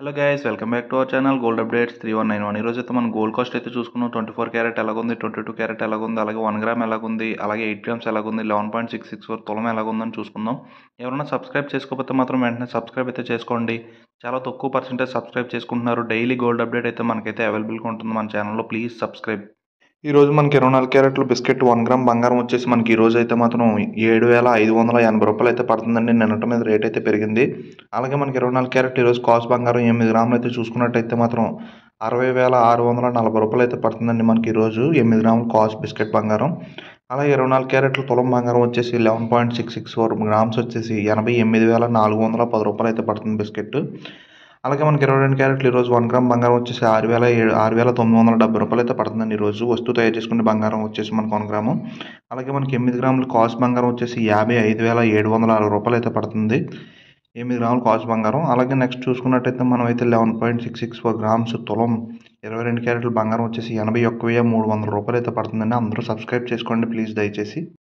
Hello guys, welcome back to our channel gold updates 3191. ఈరోజు అయితే మనం గోల్డ్ కాస్ట్ అయితే చూసుకున్నాం. 24 క్యారెట్ ఎలాగుంది, 22 క్యారెట్ ఎలాగుంది, అలాగే 1 గ్రామ్ ఎలాగుంది, అలాగే 8 గ్రామ్స్ ఎలాగుంది, 11.664 తులం ఎలాగుందని చూసుకుందాం. ఎవరైనా సబ్స్క్రైబ్ చేసుకోకపోతే మాత్రం వెంటనే సబ్స్క్రైబ్ అయితే చేసుకోండి. చాలా తక్కువ పర్సెంటేజ్ సబ్స్క్రైబ్ చేసుకుంటున్నారు. డైలీ గోల్డ్ అప్డేట్ అయితే మనకైతే అవైలబుల్గా ఉంటుంది మన ఛానల్లో. Please subscribe. ఈ రోజు మనకి 24 క్యారెట్లు బిస్కెట్ 1 గ్రామ్ బంగారం వచ్చేసి మనకి ఈ రోజు అయితే మాత్రం 7,580 రూపాయలు అయితే పడుతుందండి. నిన్నటి మీద రేట్ అయితే పెరిగింది. అలాగే మనకి 24 క్యారెట్ ఈరోజు కాస్ట్ బంగారం 8 గ్రాములు అయితే చూసుకున్నట్టయితే మాత్రం 60,640 రూపాయలు అయితే పడుతుందండి మనకి ఈరోజు 8 గ్రాములు కాస్ట్ బిస్కెట్ బంగారం. అలాగే 24 క్యారెట్లు తులం బంగారం వచ్చేసి 11.664 గ్రామ్స్ వచ్చేసి 88,410 రూపాయలు అయితే పడుతుంది బిస్కెట్. అలాగే మనకి 22 క్యారెట్లు ఈరోజు 1 గ్రామ్ బంగారం వచ్చేసి 6,970 రూపాయలు అయితే పడుతుందండి ఈరోజు. వస్తువు తయారు చేసుకునే బంగారం వచ్చేసి మనకు 1 గ్రాము. అలాగే మనకి 8 గ్రాములు కాస్ట్ బంగారం వచ్చేసి 55,760 రూపాయలు అయితే పడుతుంది 8 గ్రాములు కాస్ట్ బంగారం. అలాగే నెక్స్ట్ చూసుకున్నట్టయితే మనం అయితే 11.664 గ్రామ్స్ తులం 22 క్యారెట్ల బంగారం వచ్చేసి 81,300 రూపాయలు అయితే పడుతుందండి. అందరూ సబ్స్క్రైబ్ చేసుకోండి ప్లీజ్ దయచేసి.